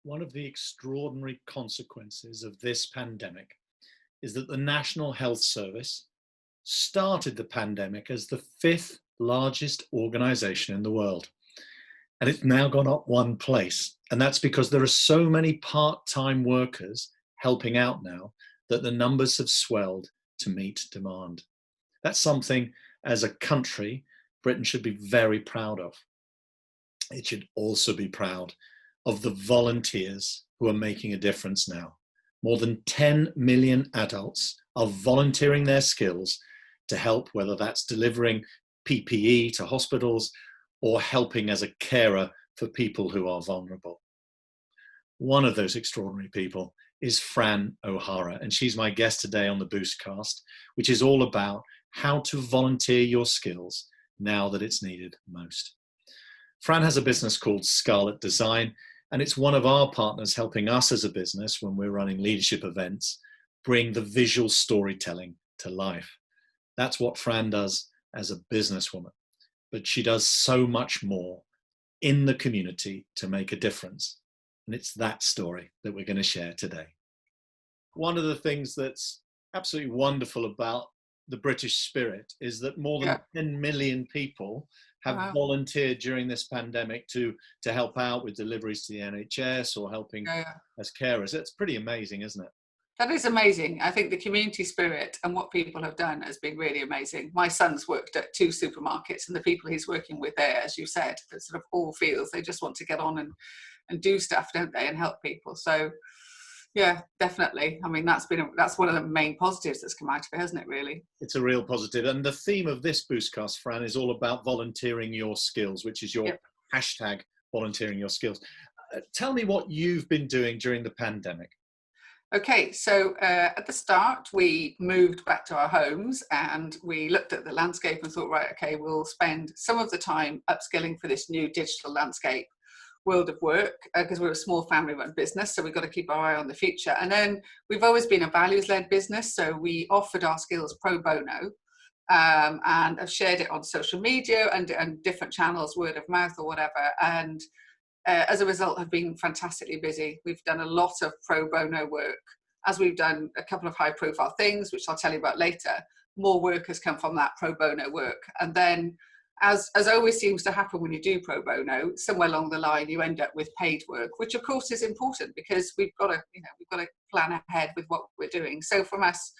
One of the extraordinary consequences of this pandemic is that the National Health Service started the pandemic as the fifth largest organization in the world. And it's now gone up one place. And that's because there are so many part-time workers helping out now that the numbers have swelled to meet demand. That's something, as a country, Britain should be very proud of. It should also be proud of the volunteers who are making a difference now. More than 10 million adults are volunteering their skills to help, whether that's delivering PPE to hospitals or helping as a carer for people who are vulnerable. One of those extraordinary people is Fran O'Hara, and she's my guest today on the Boostcast, which is all about how to volunteer your skills now that it's needed most. Fran has a business called Scarlet Design, and it's one of our partners helping us as a business when we're running leadership events, bring the visual storytelling to life. That's what Fran does as a businesswoman, but she does so much more in the community to make a difference. And it's that story that we're going to share today. One of the things that's absolutely wonderful about the British spirit is that more than 10 million people have volunteered during this pandemic to help out with deliveries to the NHS or helping as carers. It's pretty amazing, isn't it? That is amazing. I think the community spirit and what people have done has been really amazing. My son's worked at 2 supermarkets, and the people he's working with there, as you said, that sort of all fields, they just want to get on and do stuff, don't they, and help people. So yeah, definitely. I mean, that's one of the main positives that's come out of it, hasn't it, really? It's a real positive. And the theme of this Boostcast, Fran, is all about volunteering your skills, which is your hashtag volunteering your skills. Tell me what you've been doing during the pandemic. Okay, so at the start, we moved back to our homes and we looked at the landscape and thought, right, okay, we'll spend some of the time upskilling for this new digital landscape world of work, because we're a small family-run business, so we've got to keep our eye on the future. And then we've always been a values-led business, so we offered our skills pro bono, and have shared it on social media and different channels, word of mouth or whatever. And as a result, have been fantastically busy. We've done a lot of pro bono work, as we've done a couple of high-profile things, which I'll tell you about later. More work has come from that pro bono work, and then, as always seems to happen when you do pro bono, somewhere along the line you end up with paid work, which of course is important because we've got to plan ahead with what we're doing. So from us,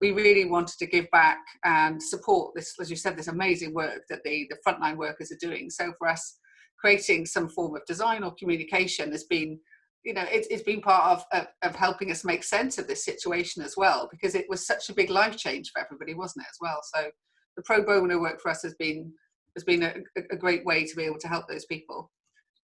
we really wanted to give back and support this, as you said, this amazing work that the frontline workers are doing. So for us, creating some form of design or communication has been, it's been part of helping us make sense of this situation as well, because it was such a big life change for everybody, wasn't it, as well? So the pro bono work for us has been a great way to be able to help those people.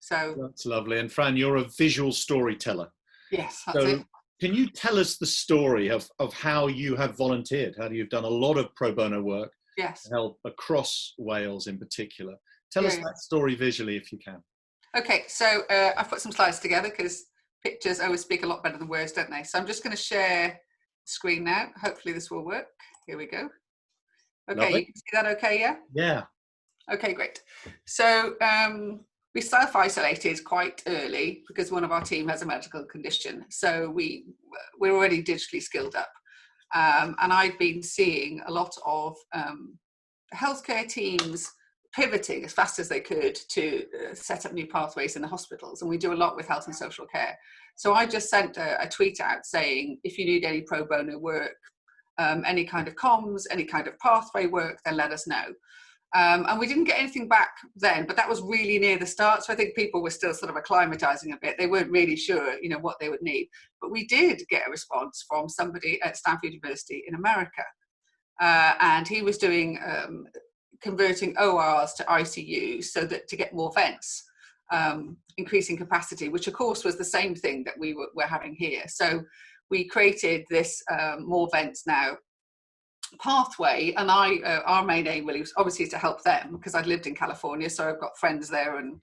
So that's lovely. And Fran, you're a visual storyteller. Yes, that's it. Can you tell us the story of how you have volunteered, how you've done a lot of pro bono work to help across Wales in particular? Tell us that story visually if you can. Okay, so I've put some slides together because pictures always speak a lot better than words, don't they? So I'm just going to share the screen now. Hopefully this will work. Here we go. Okay, you can see that okay, yeah? Yeah. Okay, great. So we self-isolated quite early because one of our team has a medical condition. So we're already digitally skilled up. And I've been seeing a lot of healthcare teams pivoting as fast as they could to set up new pathways in the hospitals. And we do a lot with health and social care. So I just sent a tweet out saying, if you need any pro bono work, any kind of comms, any kind of pathway work, then let us know. And we didn't get anything back then, but that was really near the start. So I think people were still sort of acclimatizing a bit. They weren't really sure, what they would need. But we did get a response from somebody at Stanford University in America. And he was doing converting ORs to ICUs so that to get more vents, increasing capacity, which of course was the same thing that we're having here. So we created this more vents now pathway, and our main aim really was obviously to help them because I'd lived in California, so I've got friends there and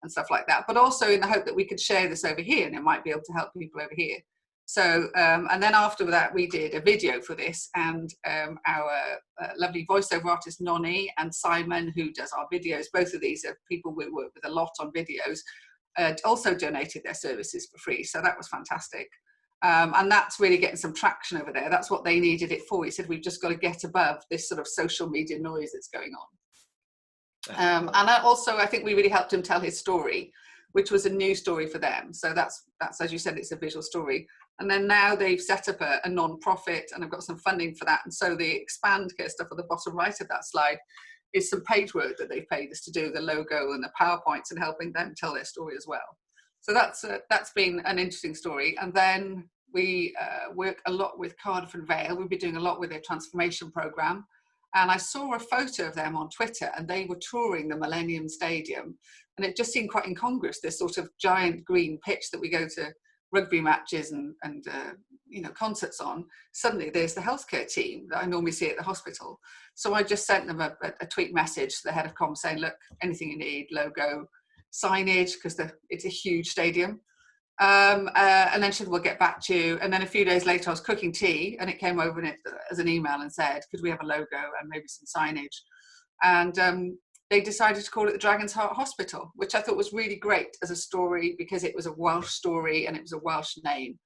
stuff like that, but also in the hope that we could share this over here and it might be able to help people over here. So and then after that we did a video for this, and our lovely voiceover artist Nonny and Simon, who does our videos, both of these are people we work with a lot on videos, also donated their services for free. So that was fantastic. And that's really getting some traction over there. That's what they needed it for. He said, we've just got to get above this sort of social media noise that's going on. And I think we really helped him tell his story, which was a new story for them. So that's as you said, it's a visual story. And then now they've set up a non-profit, and I've got some funding for that. And so the expand care stuff at the bottom right of that slide is some page work that they've paid us to do, the logo and the PowerPoints, and helping them tell their story as well. So that's been an interesting story. And then we work a lot with Cardiff and Vale. We've been doing a lot with their transformation programme. And I saw a photo of them on Twitter, and they were touring the Millennium Stadium. And it just seemed quite incongruous, this sort of giant green pitch that we go to rugby matches and concerts on. Suddenly there's the healthcare team that I normally see at the hospital. So I just sent them a tweet message to the head of comms saying, look, anything you need, logo, signage, because it's a huge stadium. And then she said, we'll get back to you. And then a few days later, I was cooking tea, and it came over in it as an email and said, could we have a logo and maybe some signage? And they decided to call it the Dragon's Heart Hospital, which I thought was really great as a story, because it was a Welsh story and it was a Welsh name.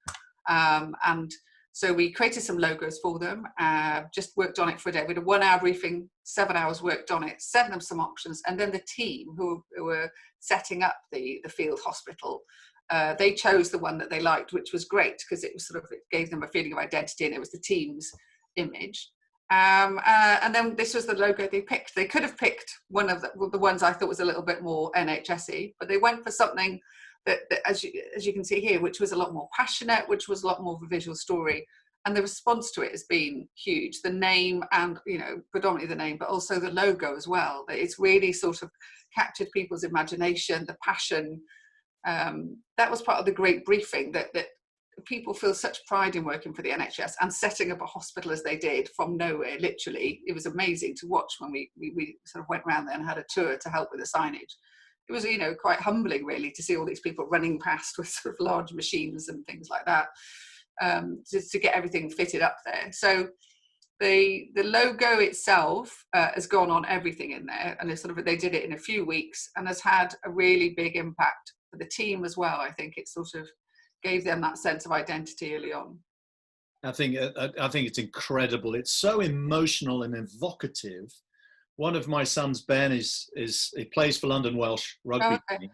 And so we created some logos for them, just worked on it for a day. We had a 1 hour briefing, 7 hours worked on it, sent them some options. And then the team who were setting up the field hospital, they chose the one that they liked, which was great, because it gave them a feeling of identity, and it was the team's image. And then this was the logo they picked. They could have picked one of the ones I thought was a little bit more NHS-y, but they went for something that as you can see here, which was a lot more passionate, which was a lot more of a visual story. And the response to it has been huge. The name, and predominantly the name, but also the logo as well. It's really sort of captured people's imagination, the passion. That was part of the great briefing, that people feel such pride in working for the NHS and setting up a hospital as they did from nowhere, literally. It was amazing to watch when we sort of went around there and had a tour to help with the signage. It was, quite humbling really to see all these people running past with sort of large machines and things like that, to get everything fitted up there. So the logo itself has gone on everything in there, and they did it in a few weeks, and has had a really big impact for the team as well. I think it sort of gave them that sense of identity early on. I think it's incredible. It's so emotional and evocative. One of my sons, Ben, he plays for London Welsh rugby team.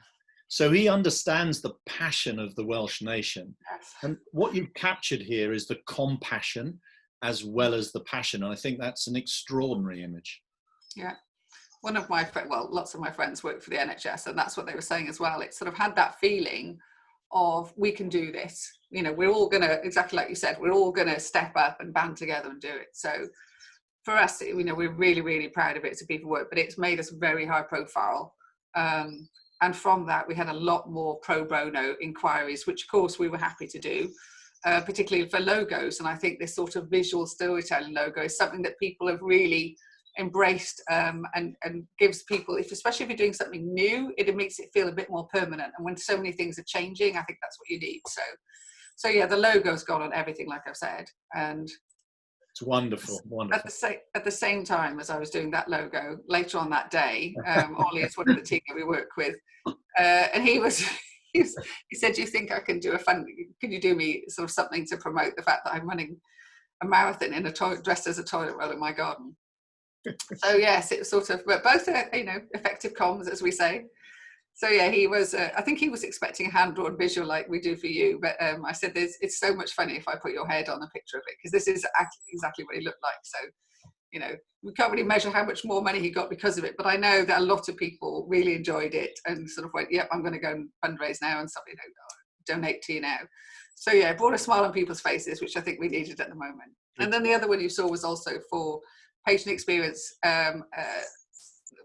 So he understands the passion of the Welsh nation. Yes. And what you've captured here is the compassion as well as the passion. And I think that's an extraordinary image. Yeah. One of my lots of my friends work for the NHS, and that's what they were saying as well. It sort of had that feeling of, we can do this. We're all going to, exactly like you said, we're all going to step up and band together and do it. So for us, we're really, really proud of it. It's a piece of work, but it's made us very high profile. And from that, we had a lot more pro bono inquiries, which of course we were happy to do, particularly for logos. And I think this sort of visual storytelling logo is something that people have really embraced, and gives people, especially if you're doing something new, it makes it feel a bit more permanent. And when so many things are changing, I think that's what you need. So yeah, the logo's gone on everything, like I've said, and it's wonderful. At the same time as I was doing that logo, later on that day, Ollie is one of the team that we work with, and he said, do you think I can do can you do me sort of something to promote the fact that I'm running a marathon in a toilet, dressed as a toilet roll in my garden? So yes, it was sort of, but both are, effective comms, as we say. So yeah, he was, I think he was expecting a hand-drawn visual like we do for you, but I said, it's so much funny if I put your head on a picture of it, because this is exactly what he looked like. So, we can't really measure how much more money he got because of it, but I know that a lot of people really enjoyed it and sort of went, yep, I'm going to go and fundraise now and stuff, donate to you now. So yeah, it brought a smile on people's faces, which I think we needed at the moment. And then the other one you saw was also for patient experience,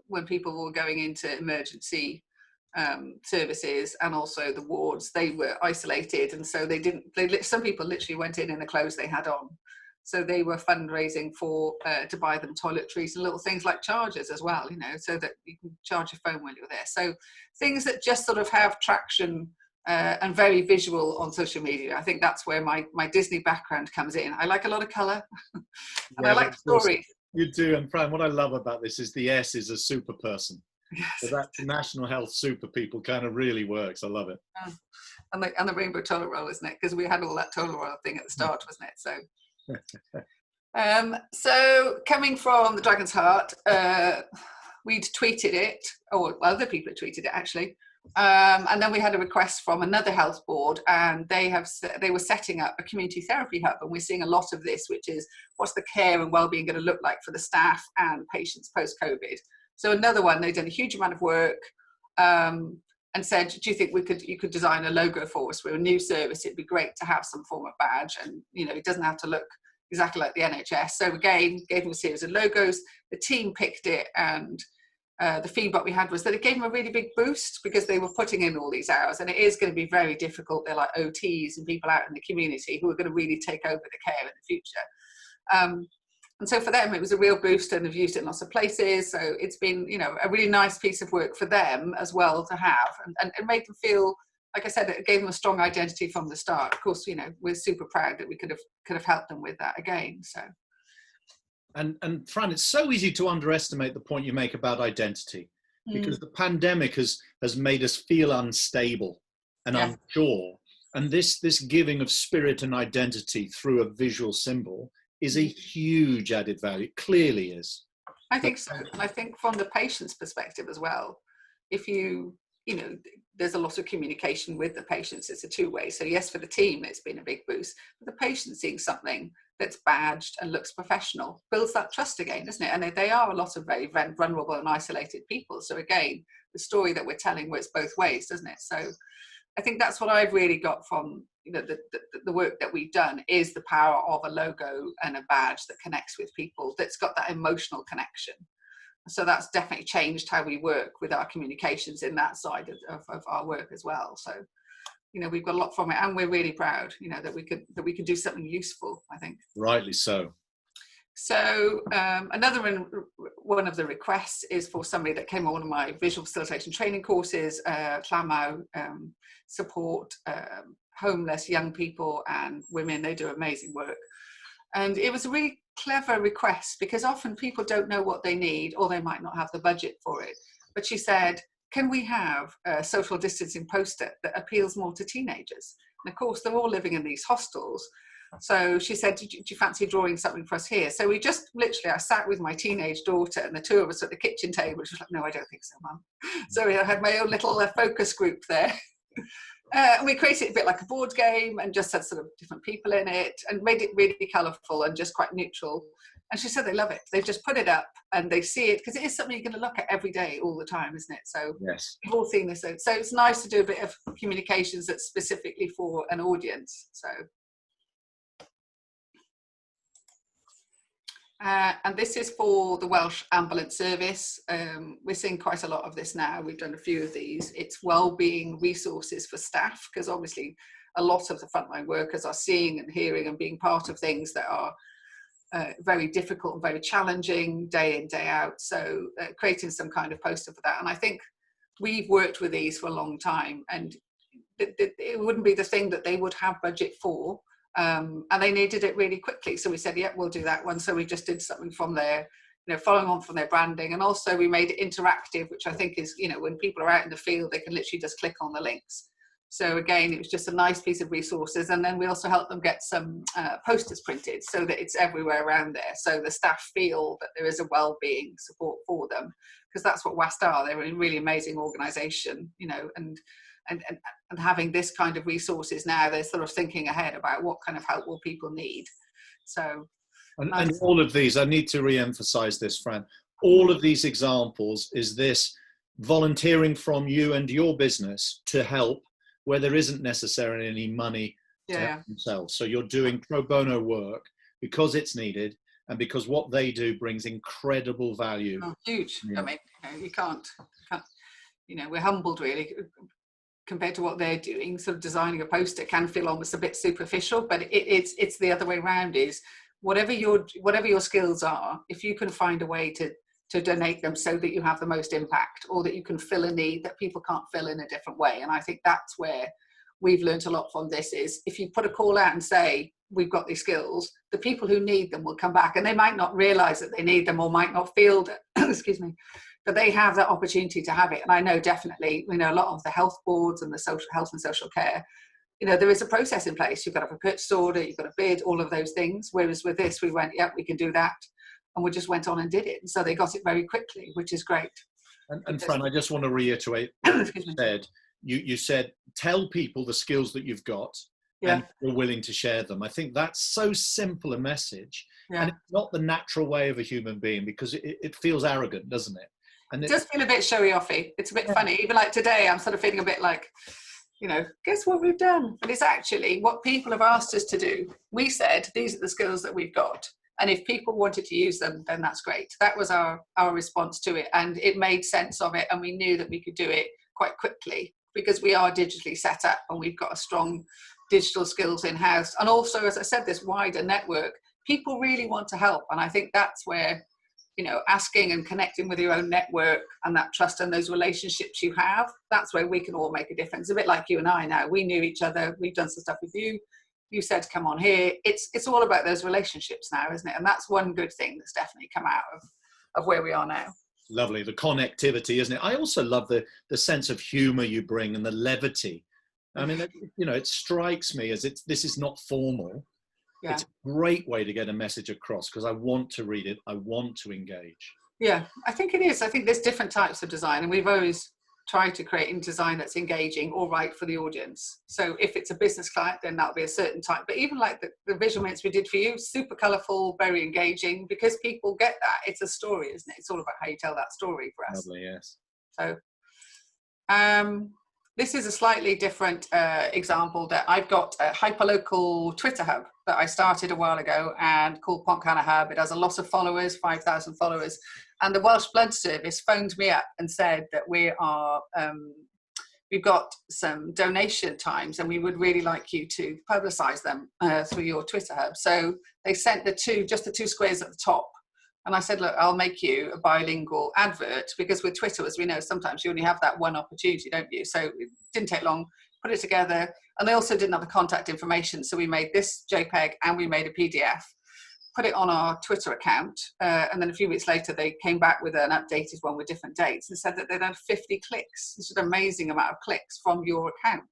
when people were going into emergency services, and also the wards, they were isolated, and so some people literally went in the clothes they had on. So they were fundraising for to buy them toiletries and little things like chargers as well, so that you can charge your phone while you're there. So things that just sort of have traction and very visual on social media. I think that's where my Disney background comes in. I like a lot of colour, and I like stories. You do, and Fran, what I love about this is the S is a super person. So that National Health Super People kind of really works. I love it. And the rainbow toilet roll, isn't it? Because we had all that toilet roll thing at the start, wasn't it? So coming from the Dragon's Heart, we'd tweeted it, or other people had tweeted it actually, and then we had a request from another health board, and they were setting up a community therapy hub, and we're seeing a lot of this, which is what's the care and well-being going to look like for the staff and patients post-COVID. So another one, they've done a huge amount of work, and said, do you think you could design a logo for us? We're a new service, it'd be great to have some form of badge, and it doesn't have to look exactly like the NHS. So again, gave them a series of logos, the team picked it, and the feedback we had was that it gave them a really big boost because they were putting in all these hours, and it is going to be very difficult. They're like OTs and people out in the community who are going to really take over the care in the future. And so for them, it was a real boost, and they've used it in lots of places. So it's been, a really nice piece of work for them as well to have, and it made them feel, like I said, it gave them a strong identity from the start. Of course, we're super proud that we could have helped them with that again. So. And Fran, it's so easy to underestimate the point you make about identity, because the pandemic has made us feel unstable and unsure. And this giving of spirit and identity through a visual symbol is a huge added value. It clearly is. I think so. And I think from the patient's perspective as well, if there's a lot of communication with the patients, it's a two-way. So yes, for the team, it's been a big boost. But the patient seeing something that's badged and looks professional builds that trust again, isn't it? And they are a lot of very vulnerable and isolated people. So again, the story that we're telling works both ways, doesn't it? So I think that's what I've really got from the work that we've done, is the power of a logo and a badge that connects with people, that's got that emotional connection. So that's definitely changed how we work with our communications in that side of our work as well. So, we've got a lot from it, and we're really proud, that we could do something useful, I think. Rightly so. So another one of the requests is for somebody that came on one of my visual facilitation training courses, Llamau, support homeless young people and women. They do amazing work. And it was a really clever request, because often people don't know what they need, or they might not have the budget for it. But she said, can we have a social distancing poster that appeals more to teenagers? And of course, they're all living in these hostels. So she said, do you fancy drawing something for us here? So we just literally, I sat with my teenage daughter, and the two of us at the kitchen table. She was like, no, I don't think so, Mum. So I had my own little focus group there. We created it a bit like a board game, and just had sort of different people in it, and made it really colourful and just quite neutral. And she said they love it. They've just put it up and they see it, because it is something you're going to look at every day, all the time, isn't it? So yes, we've all seen this. So it's nice to do a bit of communications that's specifically for an audience. So. And this is for the Welsh Ambulance Service. We're seeing quite a lot of this now. We've done a few of these. It's well-being resources for staff, because obviously a lot of the frontline workers are seeing and hearing and being part of things that are very difficult and very challenging day in, day out. So creating some kind of poster for that. And I think we've worked with these for a long time, and it wouldn't be the thing that they would have budget for. And they needed it really quickly. So we said, yeah, we'll do that one. So we just did something from their, following on from their branding. And also we made it interactive, which I think is, when people are out in the field, they can literally just click on the links. So again, it was just a nice piece of resources. And then we also helped them get some posters printed so that it's everywhere around there. So the staff feel that there is a well-being support for them, because that's what WAST are. They're a really amazing organisation, and having this kind of resources now, they're sort of thinking ahead about what kind of help will people need. So, and all of these, I need to re-emphasize this, Fran, all of these examples is this volunteering from you and your business to help where there isn't necessarily any money to help themselves. So you're doing pro bono work because it's needed, and because what they do brings incredible value. Oh, huge. I mean, you can't, we're humbled really compared to what they're doing. Sort of designing a poster can feel almost a bit superficial, but it's the other way around. Is whatever your skills are, if you can find a way to donate them so that you have the most impact, or that you can fill a need that people can't fill in a different way. And I think that's where we've learned a lot from this, is if you put a call out and say, we've got these skills, the people who need them will come back, and they might not realize that they need them, or might not feel that, excuse me, but they have that opportunity to have it. And I know definitely, a lot of the health boards and the social health and social care, there is a process in place. You've got to have a purchase order, you've got to bid, all of those things. Whereas with this, we went, we can do that. And we just went on and did it. And so they got it very quickly, which is great. And Fran, I just want to reiterate what you said. You said, tell people the skills that you've got, and you're willing to share them. I think that's so simple a message. And it's not the natural way of a human being, because it feels arrogant, doesn't it? And it does feel a bit showy-offy. It's a bit funny. Even like today, I'm sort of feeling a bit like, guess what we've done? But it's actually what people have asked us to do. We said, these are the skills that we've got. And if people wanted to use them, then that's great. That was our response to it. And it made sense of it. And we knew that we could do it quite quickly because we are digitally set up and we've got a strong digital skills in-house. And also, as I said, this wider network, people really want to help. And I think that's where, asking and connecting with your own network and that trust and those relationships you have, that's where we can all make a difference. A bit like you and I now. We knew each other. We've done some stuff with you. You said, come on here. It's all about those relationships now, isn't it? And that's one good thing that's definitely come out of where we are now. Lovely. The connectivity, isn't it? I also love the sense of humor you bring and the levity. I mean, it strikes me as this is not formal. Yeah. It's a great way to get a message across because I want to read it. I want to engage. Yeah, I think it is. I think there's different types of design, and we've always tried to create in design that's engaging or right for the audience. So if it's a business client, then that'll be a certain type. But even like the visual minutes we did for you, super colourful, very engaging, because people get that. It's a story, isn't it? It's all about how you tell that story for us. Lovely, yes. So this is a slightly different example that I've got a hyperlocal Twitter hub that I started a while ago and called Pontcanna Hub. It has a lot of followers, 5,000 followers. And the Welsh Blood Service phoned me up and said that we've got some donation times and we would really like you to publicise them through your Twitter hub. So they sent just the two squares at the top. And I said, look, I'll make you a bilingual advert because with Twitter, as we know, sometimes you only have that one opportunity, don't you? So it didn't take long, put it together. And they also didn't have the contact information. So we made this JPEG and we made a PDF, put it on our Twitter account. And then a few weeks later, they came back with an updated one with different dates and said that they'd had 50 clicks. This is an amazing amount of clicks from your account,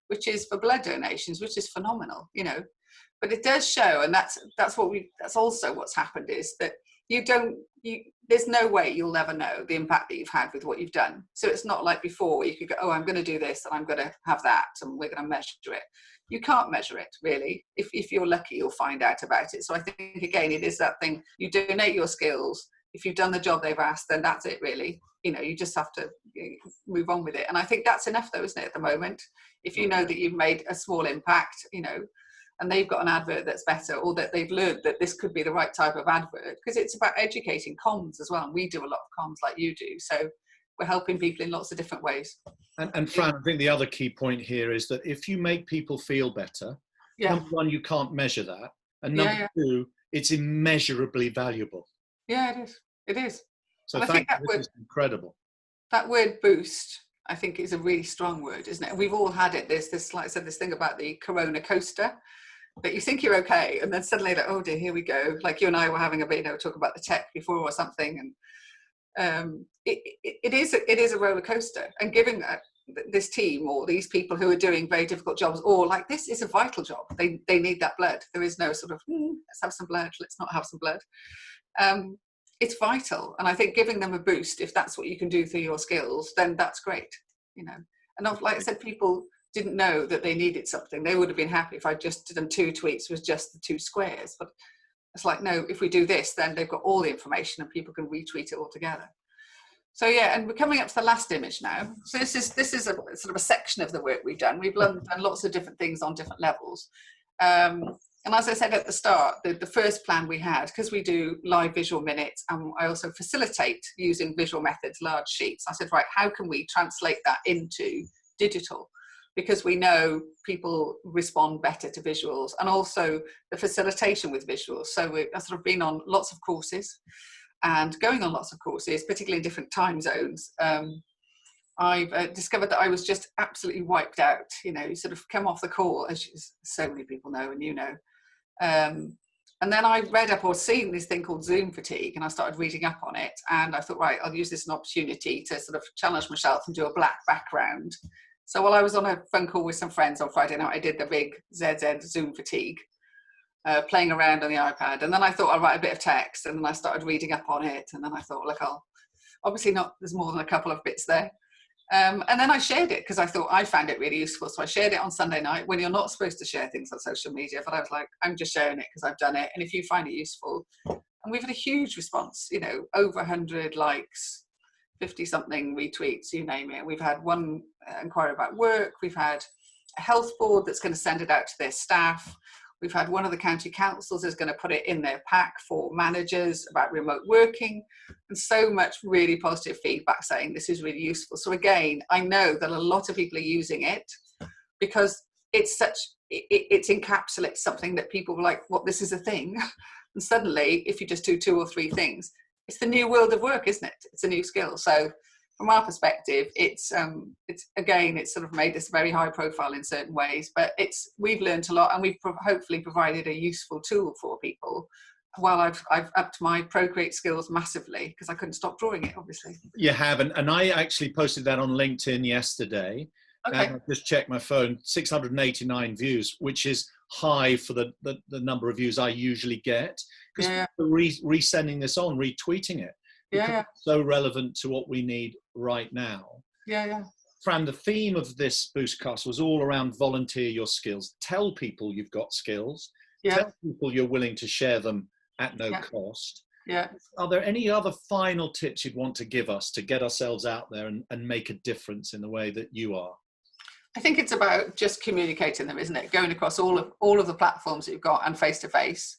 which is for blood donations, which is phenomenal, But it does show, and that's also what's happened is that there's no way you'll ever know the impact that you've had with what you've done. So it's not like before where you could go, oh, I'm going to do this and I'm going to have that and we're going to measure it. You can't measure it really. If you're lucky, you'll find out about it. So I think, again, it is that thing. You donate your skills. If you've done the job they've asked, then that's it really. You just have to move on with it. And I think that's enough though, isn't it, at the moment? If you know that you've made a small impact, and they've got an advert that's better, or that they've learned that this could be the right type of advert, because it's about educating comms as well. And we do a lot of comms like you do. So we're helping people in lots of different ways. And Fran, I think the other key point here is that if you make people feel better, number one, you can't measure that. And number two, it's immeasurably valuable. Yeah, it is. It is. So I think this is incredible. That word boost, I think, is a really strong word, isn't it? We've all had it. There's this, like I said, this thing about the Corona coaster, that you think you're okay, and then suddenly, like, oh dear, here we go. Like you and I were having a bit, talk about the tech before or something, and it is a roller coaster. And giving this team or these people who are doing very difficult jobs, or like this is a vital job. They need that blood. There is no sort of let's have some blood, let's not have some blood. It's vital, and I think giving them a boost, if that's what you can do through your skills, then that's great. And like I said, people didn't know that they needed something. They would have been happy if I just done 2 tweets with just the 2 squares. But it's like, no, if we do this, then they've got all the information and people can retweet it all together. So yeah, and we're coming up to the last image now. So this is a sort of a section of the work we've done. We've done lots of different things on different levels. And as I said at the start, the first plan we had, because we do live visual minutes, and I also facilitate using visual methods, large sheets. I said, right, how can we translate that into digital? Because we know people respond better to visuals, and also the facilitation with visuals. So we've sort of been on lots of courses and going on lots of courses, particularly in different time zones. I've discovered that I was just absolutely wiped out. You sort of come off the call, as so many people know, and And then I read up or seen this thing called Zoom fatigue, and I started reading up on it. And I thought, right, I'll use this as an opportunity to sort of challenge myself and do a black background. So while I was on a phone call with some friends on Friday night, I did the big ZZ Zoom fatigue, playing around on the iPad. And then I thought I'll write a bit of text, and then I started reading up on it. And then I thought, look, I'll obviously not, there's more than a couple of bits there. And then I shared it because I thought I found it really useful. So I shared it on Sunday night when you're not supposed to share things on social media. But I was like, I'm just sharing it because I've done it. And if you find it useful, and we've had a huge response, you know, over 100 likes, 50 something retweets, you name it. We've had one inquiry about work. We've had a health board that's going to send it out to their staff. We've had one of the county councils is going to put it in their pack for managers about remote working, and so much really positive feedback saying this is really useful. So again, I know that a lot of people are using it because it's such, it encapsulates something that people were like, what, this is a thing? And suddenly, if you just do 2 or 3 things, it's the new world of work, isn't it? It's a new skill. So from our perspective, it's again, it's sort of made us very high profile in certain ways, but we've learned a lot, and we've hopefully provided a useful tool for people. While I've upped my Procreate skills massively because I couldn't stop drawing it, obviously. You have, and I actually posted that on LinkedIn yesterday. Okay. And I just checked my phone, 689 views, which is high for the number of views I usually get. Because resending this on, retweeting it. Yeah. It's so relevant to what we need right now. Yeah. Fran, the theme of this Boostcast was all around volunteer your skills. Tell people you've got skills. Yeah. Tell people you're willing to share them at no cost. Yeah. Are there any other final tips you'd want to give us to get ourselves out there and make a difference in the way that you are? I think it's about just communicating them, isn't it? Going across all of the platforms that you've got and face to face.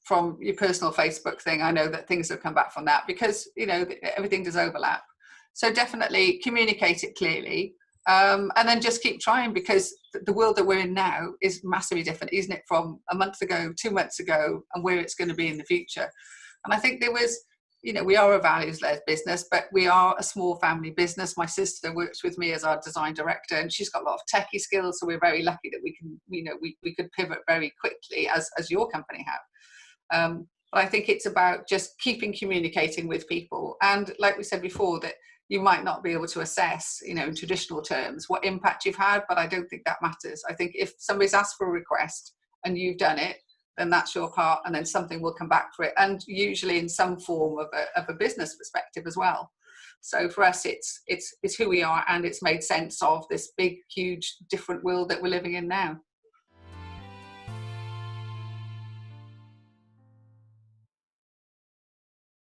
From your personal Facebook thing, I know that things have come back from that because, you know, everything does overlap. So definitely communicate it clearly, and then just keep trying, because the world that we're in now is massively different, isn't it, from a month ago, 2 months ago, and where it's going to be in the future. And I think there was, you know, we are a values-led business, but we are a small family business. My sister works with me as our design director, and she's got a lot of techie skills. So we're very lucky that we can, you know, we could pivot very quickly as your company have. But I think it's about just keeping communicating with people. And like we said before, that you might not be able to assess, you know, in traditional terms, what impact you've had, but I don't think that matters. I think if somebody's asked for a request and you've done it, then that's your part, and then something will come back for it, and usually in some form of a business perspective as well. So for us, it's who we are, and it's made sense of this big, huge, different world that we're living in now.